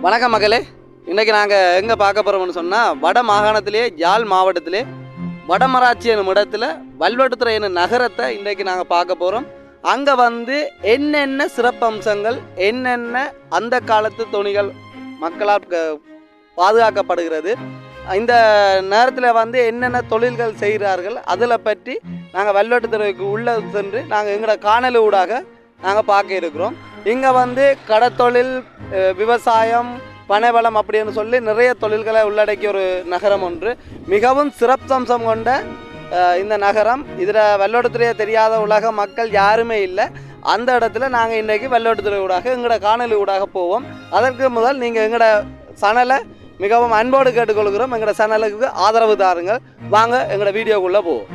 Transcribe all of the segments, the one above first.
வணக்கம் மகளே. இன்றைக்கி நாங்கள் எங்கே பார்க்க போகிறோம்னு சொன்னால் வட மாகாணத்திலே யாழ் மாவட்டத்திலே வடமராட்சி என்னும் இடத்துல வல்வெடுத்துறை என்னும் நகரத்தை இன்றைக்கு நாங்கள் பார்க்க போகிறோம். அங்கே என்னென்ன சிறப்பம்சங்கள், என்னென்ன அந்த காலத்து துணிகள் மக்களால் பாதுகாக்கப்படுகிறது, இந்த நேரத்தில் என்னென்ன தொழில்கள் செய்கிறார்கள், அதில் பற்றி நாங்கள் வல்வெடுத்துறைக்கு உள்ளே சென்று நாங்கள் எங்களோட காணொலி ஊடாக நாங்கள் பார்க்க இருக்கிறோம். இங்கே கடத்தொழில், விவசாயம், பனைவளம் அப்படின்னு சொல்லி நிறைய தொழில்களை உள்ளடக்கிய ஒரு நகரம் ஒன்று. மிகவும் சிறப்பம்சம் கொண்ட இந்த நகரம். இதில் வல்வெடுத்துறையை தெரியாத உலக மக்கள் யாருமே இல்லை. அந்த இடத்துல நாங்கள் இன்றைக்கி வல்வெடுத்துறை ஊடாக எங்களோட காணொலி ஊடாக போவோம். அதற்கு முதல் நீங்கள் எங்களோட சேனலை மிகவும் அன்போடு கேட்டுக்கொள்கிறோம். எங்களோட சேனலுக்கு ஆதரவு தாருங்கள். வாங்க எங்களோட வீடியோக்குள்ளே போவோம்.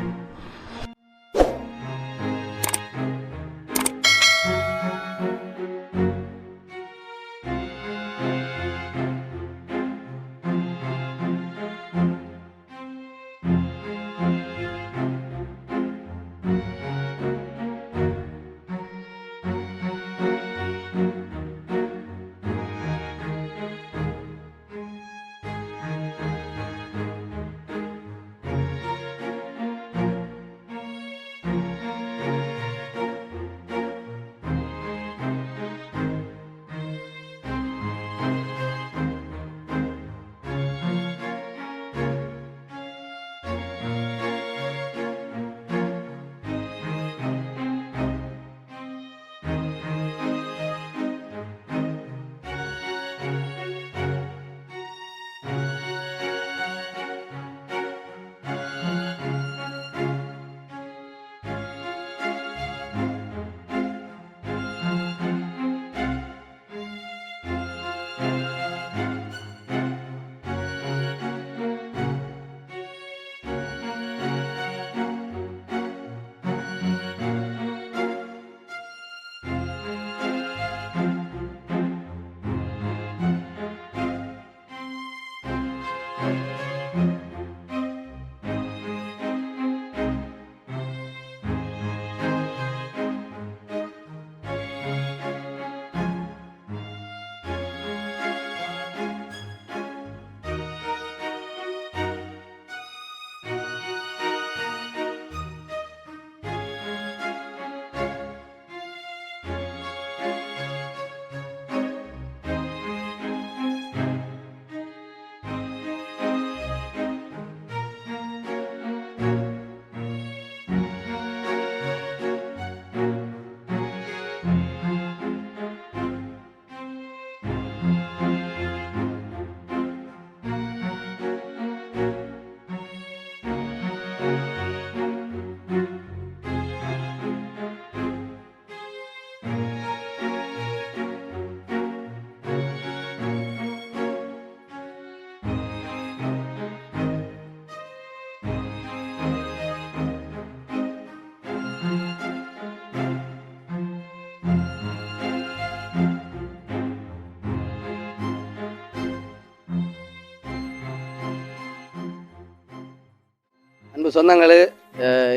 அன்பு சொந்தங்கள்,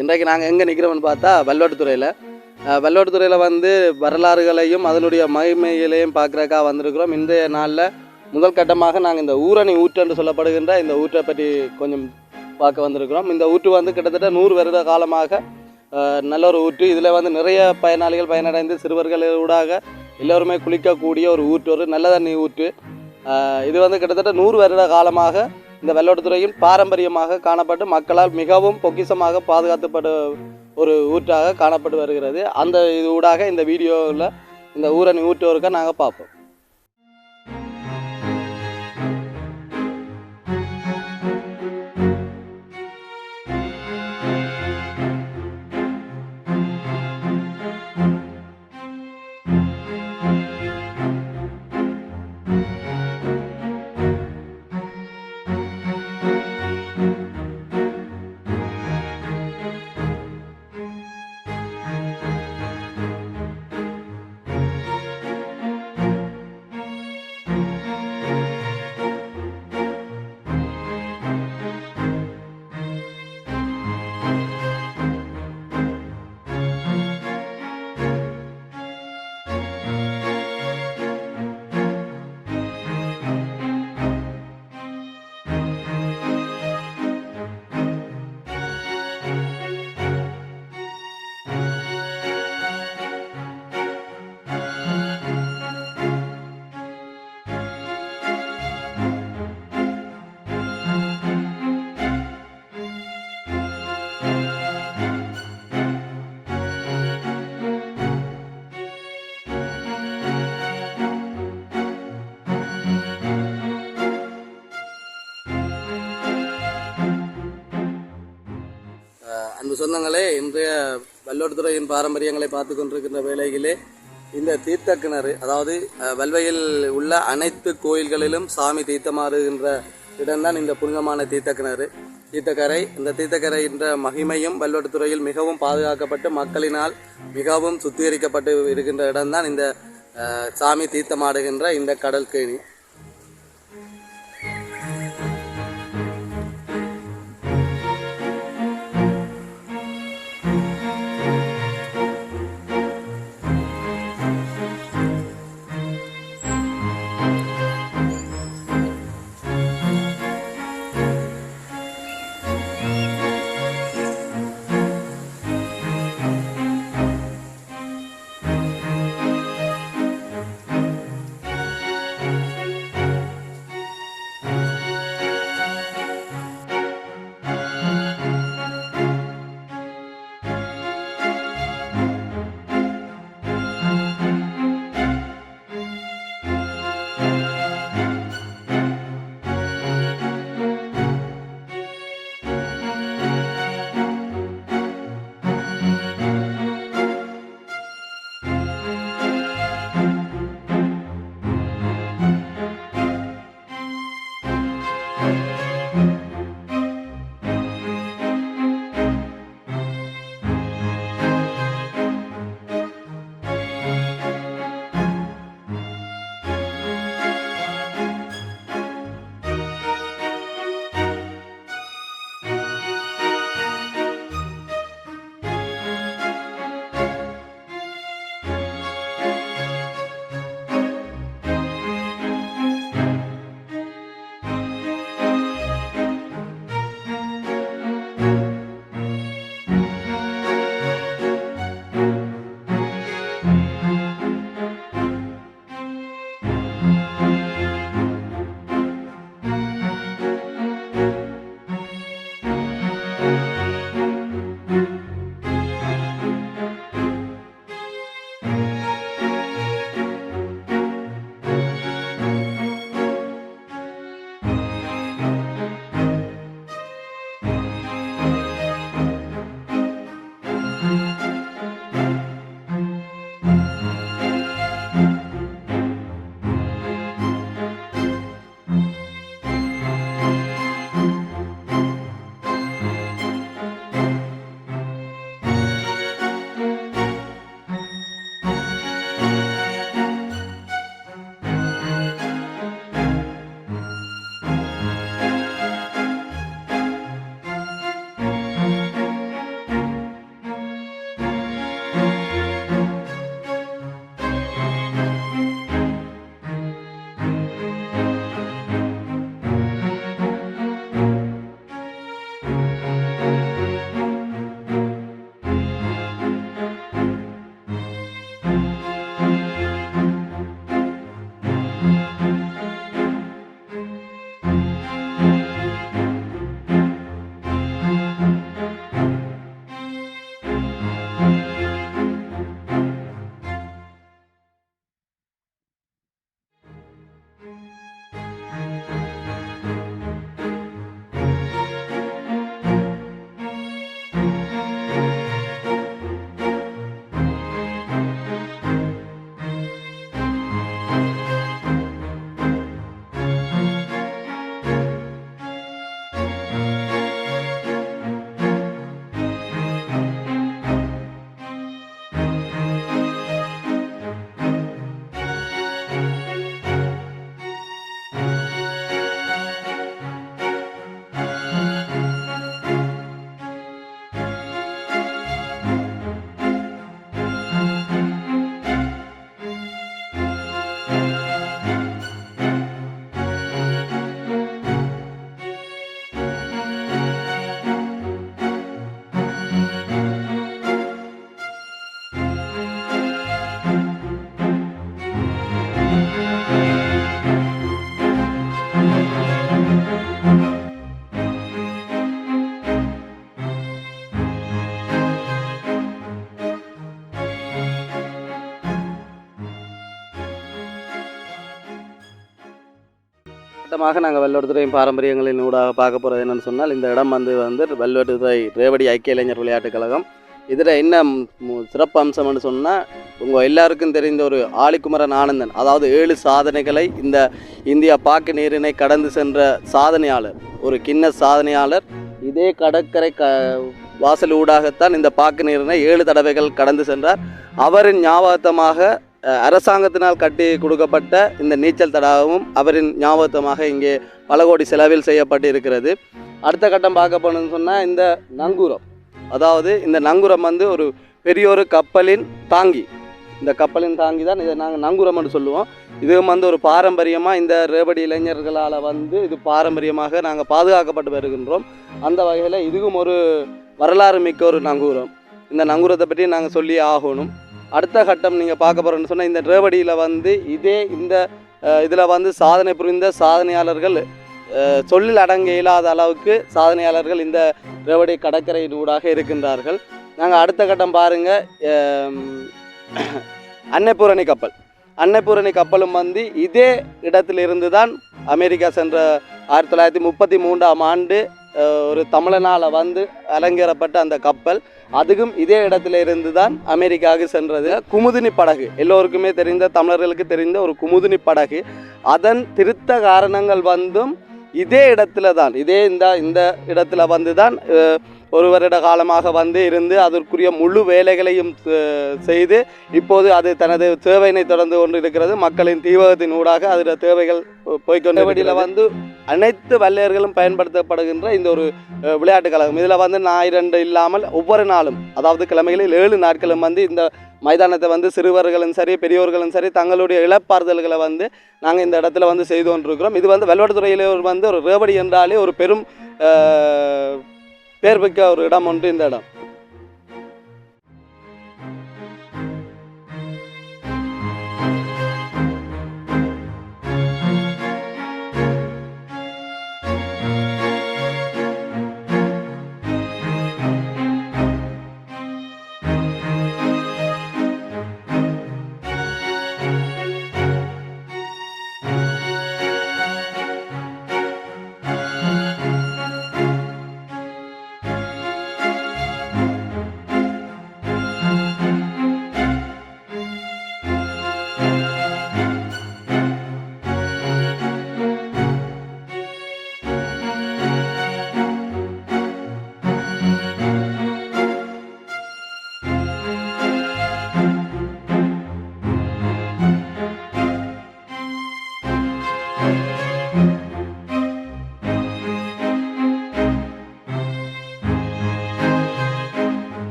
இன்றைக்கு நாங்கள் எங்கே நிற்கிறோம்னு பார்த்தா வல்வெடுத்துறையில் வரலாறுகளையும் அதனுடைய மகிமைகளையும் பார்க்குறக்காக வந்திருக்கிறோம். இந்த நாளில் முதல் கட்டமாக நாங்கள் இந்த ஊரணி ஊற்று என்று சொல்லப்படுகின்ற இந்த ஊற்றை பற்றி கொஞ்சம் பார்க்க வந்திருக்கிறோம். இந்த ஊற்று கிட்டத்தட்ட 100 வருட காலமாக நல்ல ஒரு ஊற்று. இதில் நிறைய பயனாளிகள் பயனடைந்து சிறுவர்களூடாக எல்லோருமே குளிக்கக்கூடிய ஒரு ஊற்று, ஒரு நல்ல தண்ணி ஊற்று. இது கிட்டத்தட்ட 100 வருட காலமாக இந்த வல்வெடுத்துறையில் பாரம்பரியமாக காணப்பட்டு மக்களால் மிகவும் பொக்கிஷமாக பாதுகாக்கப்படும் ஒரு ஊற்றாக காணப்பட்டு வருகிறது. அந்த இது ஊடாக இந்த வீடியோவில் இந்த ஊரணி ஊற்று ஒருக்க நாங்கள் பார்ப்போம். அன்பு சொந்தங்களே, இன்றைய வல்லோட்டுத்துறையின் பாரம்பரியங்களை பார்த்து கொண்டிருக்கின்ற வேளையிலே இந்த தீர்த்த கிணறு, அதாவது வல்வையில் உள்ள அனைத்து கோயில்களிலும் சாமி தீர்த்தமாறுகின்ற இடம்தான் இந்த புனிதமான தீர்த்த கிணறு, தீர்த்தக்கரை. இந்த தீர்த்தக்கரை என்ற மகிமையும் வல்லோட்டுத்துறையில் மிகவும் பாதுகாக்கப்பட்டு மக்களினால் மிகவும் சுத்திகரிக்கப்பட்டு இருக்கின்ற இடம்தான் இந்த சாமி தீர்த்தமாடுகின்ற இந்த கடல் கேணி. மொத்தமாக நாங்கள் வெள்ளுவட்டுத்துறையின் பாரம்பரியங்களின் ஊடாக பார்க்க போகிறது என்னென்னு சொன்னால் இந்த இடம் வந்து வெள்ளுவட்டுத்துறை ரேவடி ஐக்கிய இளைஞர் விளையாட்டுக் கழகம். இதில் என்ன சிறப்பு அம்சம்னு சொன்னால் உங்கள் எல்லாருக்கும் தெரிந்த ஒரு ஆலிக்குமரன் ஆனந்தன், அதாவது 7 சாதனைகளை இந்த இந்தியா பாக்கு நீரினை கடந்து சென்ற சாதனையாளர், ஒரு கிண்ண சாதனையாளர். இதே கடற்கரை வாசல் ஊடாகத்தான் இந்த பாக்கு நீரினை 7 தடவைகள் கடந்து சென்றார். அவரின் ஞாபகத்தமாக அரசாங்கத்தினால் கட்டி கொடுக்கப்பட்ட இந்த நீச்சல் தடாகமும் அவரின் ஞாபகத்தமாக இங்கே பல கோடி செலவில் செய்யப்பட்டு இருக்கிறது. அடுத்த கட்டம் பார்க்க போனோம்னு சொன்னால் இந்த நங்கூரம், அதாவது இந்த நங்கூரம் வந்து ஒரு பெரிய ஒரு கப்பலின் தாங்கி, இந்த கப்பலின் தாங்கி தான் இதை நாங்கள் நங்கூரம்னு சொல்லுவோம். இதுவும் வந்து ஒரு பாரம்பரியமாக இந்த ரேவடி இளைஞர்களால் வந்து இது பாரம்பரியமாக நாங்கள் பாதுகாக்கப்பட்டு வருகின்றோம். அந்த வகையில் இதுவும் ஒரு வரலாறு மிக்க ஒரு நங்கூரம். இந்த நங்கூரத்தை பற்றி நாங்கள் சொல்லி ஆகணும். அடுத்த கட்டம் நீங்கள் பார்க்க போகிறோன்னு சொன்னால் இந்த ரேவடியில் வந்து இந்த இதில் வந்து சாதனை புரிந்த சாதனையாளர்கள் சொல்லில் அடங்க இயலாத அளவுக்கு சாதனையாளர்கள் இந்த ரேவடி கடற்கரையின் ஊடாக இருக்கின்றார்கள். நாங்கள் அடுத்த கட்டம் பாருங்கள், அன்னைப்பூரணி கப்பல். அன்னைப்பூரணி கப்பலும் வந்து இதே இடத்திலிருந்து தான் அமெரிக்கா சென்ற 1933ஆம் ஆண்டு ஒரு தமிழனால் வந்து அலங்கேறப்பட்ட அந்த கப்பல், அதுக்கும் இதே இடத்துல இருந்து தான் அமெரிக்காவுக்கு சென்றது. குமுதினி படகு, எல்லோருக்குமே தெரிந்த, தமிழர்களுக்கு தெரிந்த ஒரு குமுதினி படகு. அதன் திருத்த காரணங்கள் வந்தும் இதே இடத்துல தான், இந்த இடத்துல வந்து தான் ஒரு வருட காலமாக வந்து இருந்து அதற்குரிய முழு வேலைகளையும் செய்து இப்போது அது தனது தேவையினை தொடர்ந்து கொண்டு இருக்கிறது. மக்களின் தீவகத்தின் ஊடாக அதில் தேவைகள் போய்கொண்டபடியில் வந்து அனைத்து வல்லையர்களும் பயன்படுத்தப்படுகின்ற இந்த ஒரு விளையாட்டுக் கழகம். இதில் வந்து ஞாயிறு இல்லாமல் ஒவ்வொரு நாளும், அதாவது கிழமைகளில் 7 நாட்களும் வந்து இந்த மைதானத்தை வந்து சிறுவர்களும் சரி பெரியோர்களும் சரி தங்களுடைய இழப்பாறுதல்களை வந்து நாங்கள் இந்த இடத்துல வந்து செய்து கொண்டிருக்கிறோம். இது வந்து வெள்ளுவட்டுத்துறையில் வந்து ஒரு ரேவடி என்றாலே ஒரு பெரும் பேர் மிக்க ஒரு இடம் ஒன்று இந்த இடம்.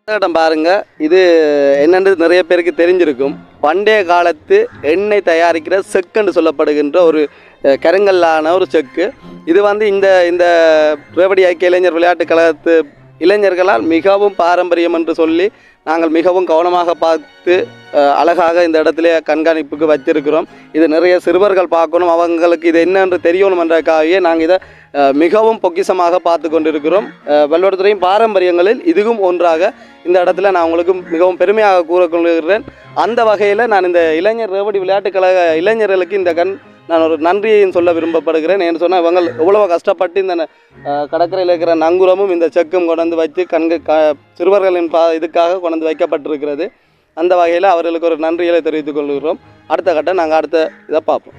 இடம் பாருங்க, இது என்னென்று நிறைய பேருக்கு தெரிஞ்சிருக்கும். பண்டைய காலத்து எண்ணெய் தயாரிக்கிற செக்குன்னு சொல்லப்படுகின்ற ஒரு கருங்கல்லான ஒரு செக்கு. இது வந்து இந்த ரேவடி ஐக்கிய இளைஞர் விளையாட்டு கழகத்து இளைஞர்களால் மிகவும் பாரம்பரியம் என்று சொல்லி நாங்கள் மிகவும் கவனமாக பார்த்து அழகாக இந்த இடத்துல கண்காணிப்புக்கு வச்சிருக்கிறோம். இது நிறைய சிறுவர்கள் பார்க்கணும், அவங்களுக்கு இது என்னென்று தெரியணும் என்றக்காகவே நாங்கள் இதை மிகவும் பொக்கிஷமாக பார்த்து கொண்டிருக்கிறோம். வெள்ளுவட்டுத்துறையின் பாரம்பரியங்களில் இதுவும் ஒன்றாக இந்த இடத்துல நான் உங்களுக்கு மிகவும் பெருமையாக கூறக்கொள்கிறேன். அந்த வகையில் நான் இந்த இளைஞர் ரேவடி விளையாட்டுக் கழக இளைஞர்களுக்கு நான் ஒரு நன்றியையும் சொல்ல விரும்பப்படுகிறேன். ஏன்னு சொன்னால் இவங்க எவ்வளோ கஷ்டப்பட்டு இந்த கடற்கரையில் இருக்கிற நங்குரமும் இந்த செக்கும் கொண்டு வச்சு சிறுவர்களின் இதுக்காக கொண்டு வைக்கப்பட்டிருக்கிறது. அந்த வகையில் அவர்களுக்கு ஒரு நன்றிகளை தெரிவித்துக் கொள்கிறோம். அடுத்த கட்டம் நாங்கள் அடுத்த இதை பார்ப்போம்.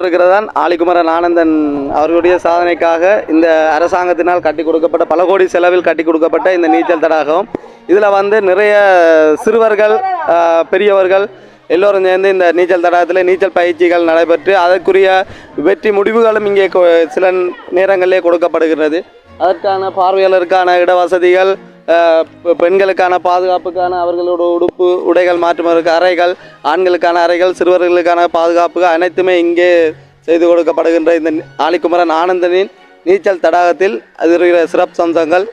கொடுக்கிறதான் ஆலிக்குமரன் ஆனந்தன் அவர்களுடைய சாதனைக்காக இந்த அரசாங்கத்தினால் கட்டி கொடுக்கப்பட்ட பல கோடி செலவில் கட்டி கொடுக்கப்பட்ட இந்த நீச்சல் தடாகம். இதில் வந்து நிறைய சிறுவர்கள் பெரியவர்கள் எல்லோரும் சேர்ந்து இந்த நீச்சல் தடாகத்தில் நீச்சல் பயிற்சிகள் நடைபெற்று அதற்குரிய வெற்றி முடிவுகளும் இங்கே சில நேரங்களிலே கொடுக்கப்படுகிறது. அதற்கான பார்வையாளருக்கான இடவசதிகள், பெண்களுக்கான பாதுகாப்புக்கான அவர்களோட உடுப்பு உடைகள் மாற்றுவதற்கு அறைகள், ஆண்களுக்கான அறைகள், சிறுவர்களுக்கான பாதுகாப்பு அனைத்துமே இங்கே செய்து கொடுக்கப்படுகின்ற இந்த ஆலிக்குமரன் ஆனந்தனின் நீச்சல் தடாகத்தில் அது இருக்கிற சிறப்பு அம்சங்கள்.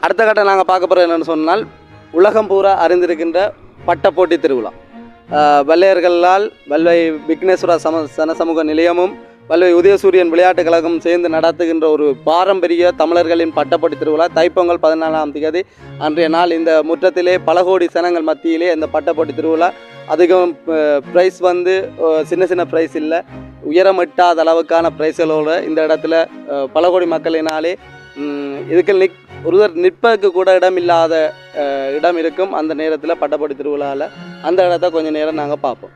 அடுத்த கட்டம் நாங்கள் பார்க்க போகிறோம் என்னென்னு சொன்னால், உலகம் பூரா அறிந்திருக்கின்ற பட்டப்போட்டி திருவிழா. வல்லையர்களால் வல்வை விக்னேஸ்வரா சனசமூக நிலையமும் வல்வை உதயசூரியன் விளையாட்டுக் கழகம் சேர்ந்து நடத்துகின்ற ஒரு பாரம்பரிய தமிழர்களின் பட்டப்போட்டி திருவிழா. தைப்பொங்கல் 14ஆம் தேதி அன்றைய நாள் இந்த முற்றத்திலே பல கோடி சனங்கள் மத்தியிலே இந்த பட்டப்போட்டி திருவிழா. அதிகம் ப்ரைஸ் வந்து சின்ன சின்ன ப்ரைஸ் இல்லை, உயரமிட்டாத அளவுக்கான ப்ரைஸ்களோடு இந்த இடத்துல பல கோடி மக்களினாலே இதுக்கு ஒருவர் நிற்பதற்கு கூட இடம் இல்லாத இடம் இருக்கும். அந்த நேரத்தில் பட்டப்போட்டி திருவிழாவில் அந்த இடத்த கொஞ்சம் நேரம் நாங்கள் பார்ப்போம்.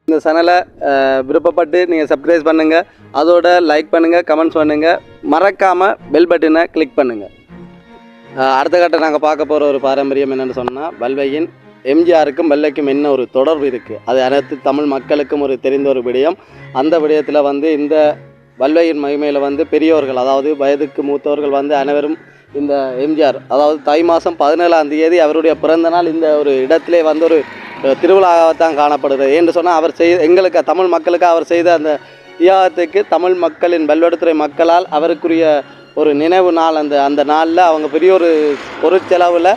இந்த சேனலை விருப்பப்பட்டு நீங்கள் சப்ஸ்கிரைப் பண்ணுங்கள், அதோட லைக் பண்ணுங்கள், கமெண்ட்ஸ் பண்ணுங்கள், மறக்காமல் பெல் பட்டனை கிளிக் பண்ணுங்கள். அடுத்த கட்ட நாங்கள் பார்க்க போகிற ஒரு பாரம்பரியம் என்னென்னு சொன்னால், வல்வையின் எம்ஜிஆருக்கும் வல்லைக்கும் என்ன ஒரு தொடர்பு இருக்குது, அது அனைத்து தமிழ் மக்களுக்கும் ஒரு தெரிந்த ஒரு விடயம். அந்த விடயத்தில் வந்து இந்த வல்வையின் மகிமையில் வந்து பெரியோர்கள், அதாவது வயதுக்கு மூத்தவர்கள் வந்து அனைவரும் இந்த எம்ஜிஆர், அதாவது தை மாதம் 17ஆம் தேதி அவருடைய பிறந்த நாள் இந்த ஒரு இடத்திலே வந்து ஒரு திருவிழாவாகத்தான் காணப்படுகிறது. என்று சொன்னால் அவர் எங்களுக்கு தமிழ் மக்களுக்கு அவர் செய்த அந்த தியாகத்துக்கு தமிழ் மக்களின் வல்வெடுத்துறை மக்களால் அவருக்குரிய ஒரு நினைவு நாள். அந்த நாளில் அவங்க பெரிய ஒரு பொருட்செலவில்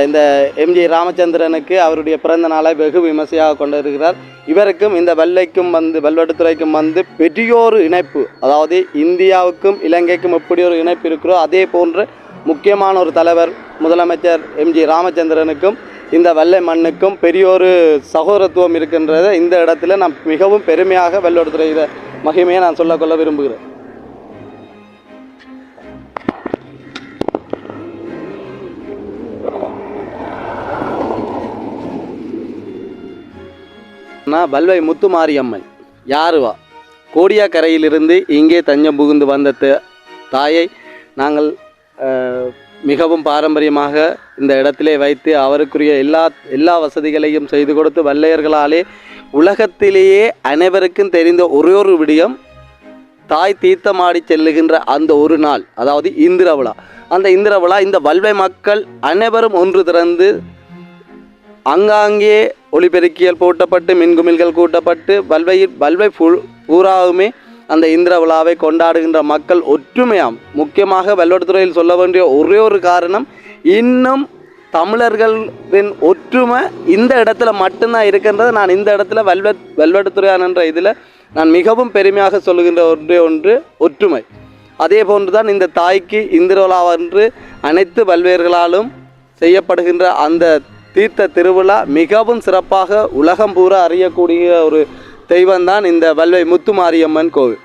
இந்த எம்ஜி ராமச்சந்திரனுக்கு அவருடைய பிறந்த நாளை வெகு விமர்சையாக கொண்டிருக்கிறார். இவருக்கும் இந்த வல்லைக்கும் வந்து வல்வெடுத்துறைக்கும் வந்து பெரியோரு இணைப்பு, அதாவது இந்தியாவுக்கும் இலங்கைக்கும் எப்படி ஒரு இணைப்பு இருக்கிறோ அதே போன்று முக்கியமான ஒரு தலைவர் முதலமைச்சர் எம்ஜி ராமச்சந்திரனுக்கும் இந்த வல்லை மண்ணுக்கும் பெரியோரு சகோதரத்துவம் இருக்கின்றதை இந்த இடத்துல நான் மிகவும் பெருமையாக வல்வை முத்துமாரியம்மன் யாருவா கோடியாக்கரையிலிருந்து இங்கே தஞ்சம் புகுந்து வந்த தாயை நாங்கள் மிகவும் பாரம்பரியமாக இந்த இடத்திலே வைத்து அவருக்குரிய எல்லா வசதிகளையும் செய்து கொடுத்து வல்லையர்களாலே உலகத்திலேயே அனைவருக்கும் தெரிந்த ஒரு விடயம் தாய் தீர்த்தமாடி செல்லுகின்ற அந்த ஒரு நாள், அதாவது இந்திர விழா. அந்த இந்திர விழா இந்த வல்வை மக்கள் அனைவரும் ஒன்று திறந்து அங்காங்கே ஒளிபெருக்கியல் போட்டப்பட்டு மின்குமிழ்கள் கூட்டப்பட்டு வல்வை பூராவுமே அந்த இந்திர விழாவை கொண்டாடுகின்ற மக்கள் ஒற்றுமையாம். முக்கியமாக வெள்வெடுத்துறையில் சொல்ல வேண்டிய ஒரு காரணம், இன்னும் தமிழர்களின் ஒற்றுமை இந்த இடத்துல மட்டும்தான் இருக்கின்றது. நான் இந்த இடத்துல வெள்வெடுத்துறையான் என்ற இதில் நான் மிகவும் பெருமையாக சொல்லுகின்ற ஒன்று ஒற்றுமை. அதே போன்றுதான் இந்த தாய்க்கு இந்திர விழாவன்று அனைத்து வல்வேர்களாலும் செய்யப்படுகின்ற அந்த தீர்த்த திருவிழா மிகவும் சிறப்பாக உலகம் பூரா அறியக்கூடிய ஒரு தெய்வம்தான் இந்த வல்வை முத்துமாரியம்மன் கோவில்.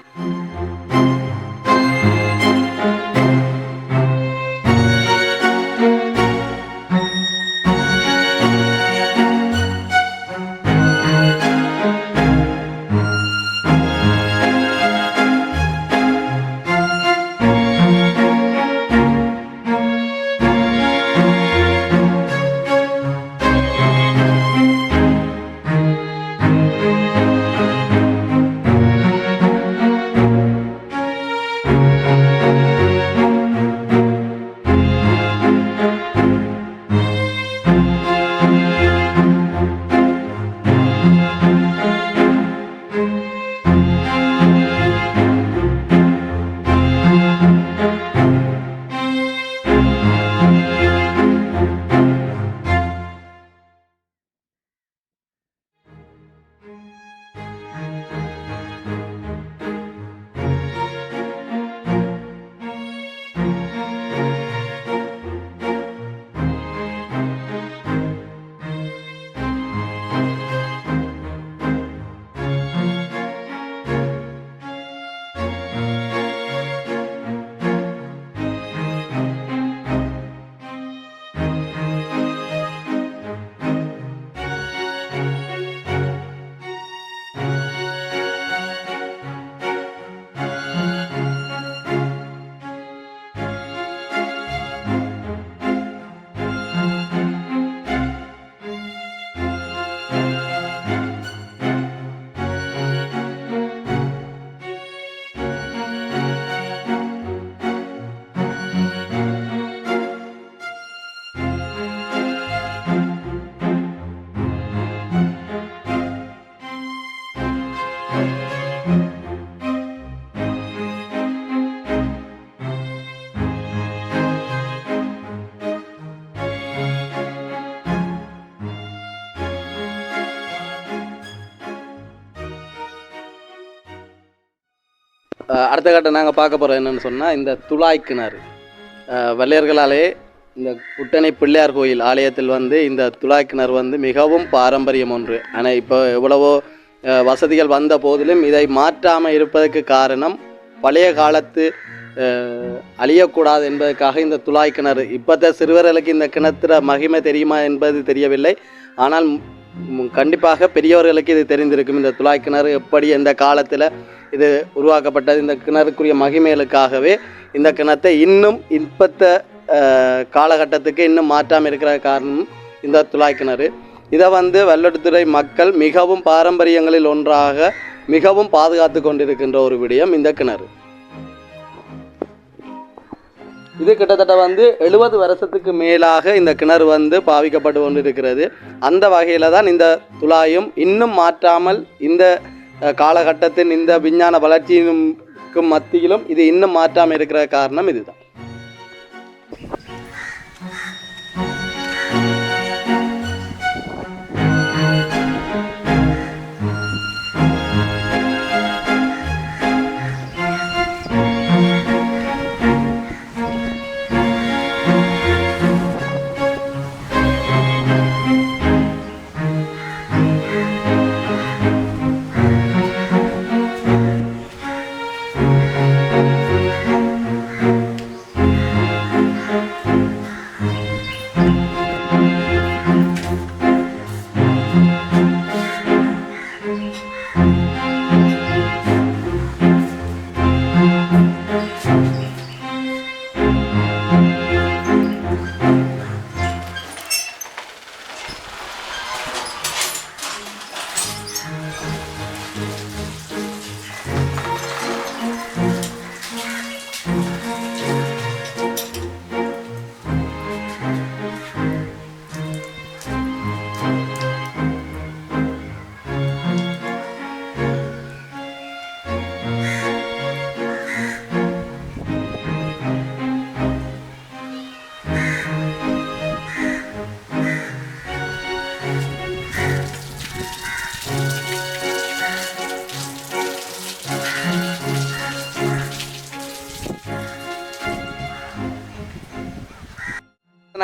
அடுத்த கட்டம் நாங்கள் பார்க்க போகிறோம் என்னென்னு சொன்னால், இந்த துளாய் கிணறு வல்லையர்களாலே இந்த குட்டணை பிள்ளையார் கோயில் ஆலயத்தில் இந்த துளாய் கிணறு மிகவும் பாரம்பரியம் ஒன்று. ஆனால் இப்போ எவ்வளவோ வசதிகள் வந்த போதிலும் இதை மாற்றாமல் இருப்பதற்கு காரணம் பழைய காலத்து அழியக்கூடாது என்பதற்காக இந்த துளாய் கிணறு. இப்போத்த சிறுவர்களுக்கு இந்த கிணத்துல மகிமை தெரியுமா என்பது தெரியவில்லை. ஆனால் கண்டிப்பாக பெரியவர்களுக்கு இது தெரிந்திருக்கும். இந்த துளாய் கிணறு எப்படி எந்த காலத்தில் இது உருவாக்கப்பட்டது, இந்த கிணறுக்குரிய மகிமைகளுக்காகவே இந்த கிணத்தை இன்னும் இப்பத்த காலகட்டத்துக்கு இன்னும் மாற்றாமல் இருக்கிற காரணம் இந்த துளாய் கிணறு. இதை வெள்ளடுத்துறை மக்கள் மிகவும் பாரம்பரியங்களில் ஒன்றாக மிகவும் பாதுகாத்து கொண்டிருக்கின்ற ஒரு விடயம் இந்த கிணறு. இது கிட்டத்தட்ட 70 வருஷத்துக்கு மேலாக இந்த கிணறு பாவிக்கப்பட்டு கொண்டிருக்கிறது. அந்த வகையில் தான் இந்த துளாயும் இன்னும் மாற்றாமல் இந்த காலகட்டத்தின் இந்த விஞ்ஞான வளர்ச்சிக்கும் மத்தியிலும் இது இன்னும் மாற்றாமல் இருக்கிற காரணம் இதுதான்.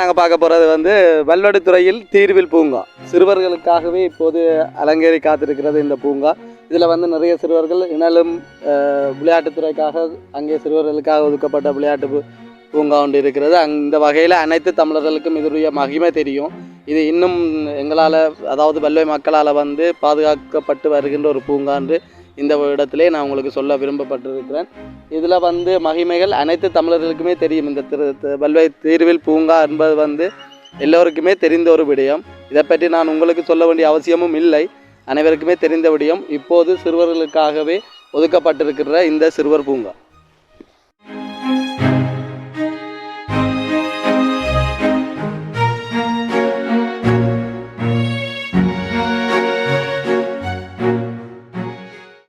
நாங்கள் பார்க்க போகிறது வந்து வல்வடுத்துறையில் தீர்வில் பூங்கா. சிறுவர்களுக்காகவே இப்போது அலங்கேறி காத்திருக்கிறது இந்த பூங்கா. இதில் வந்து நிறைய சிறுவர்கள் இனலும் விளையாட்டுத்துறைக்காக அங்கே சிறுவர்களுக்காக ஒதுக்கப்பட்ட விளையாட்டு பூங்கா ஒன்று இருக்கிறது. அந்த வகையில் அனைத்து தமிழர்களுக்கும் இதனுடைய மகிமை தெரியும். இது இன்னும் எங்களால், அதாவது வல்லுவை மக்களால் வந்து பாதுகாக்கப்பட்டு வருகின்ற ஒரு பூங்கான்று இந்த இடத்திலே நான் உங்களுக்கு சொல்ல விரும்பப்பட்டிருக்கிறேன். இதில் வந்து மகிமைகள் அனைத்து தமிழர்களுக்குமே தெரியும். இந்த வல்லுவை தீர்வில் பூங்கா என்பது வந்து எல்லோருக்குமே தெரிந்த ஒரு விடயம். இதை பற்றி நான் உங்களுக்கு சொல்ல வேண்டிய அவசியமும் இல்லை, அனைவருக்குமே தெரிந்த விடயம். இப்போது சிறுவர்களுக்காகவே ஒதுக்கப்பட்டிருக்கிற இந்த சிறுவர் பூங்கா